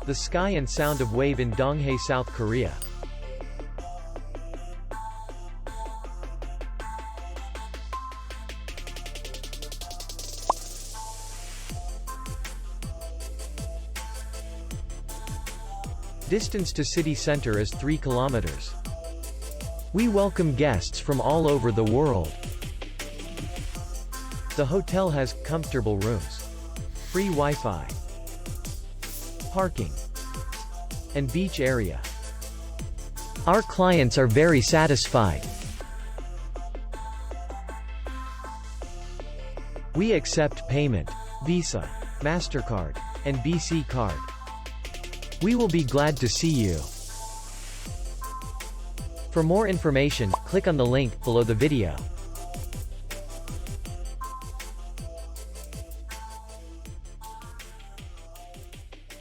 The Sky and Sound of Wave in Donghae, South Korea. Distance to city center is 3 kilometers. We welcome guests from all over the world. The hotel has comfortable rooms, free Wi-Fi, parking, and beach area. Our clients are very satisfied. We accept payment, Visa, MasterCard, and BC card. We will be glad to see you. For more information, click on the link below the video.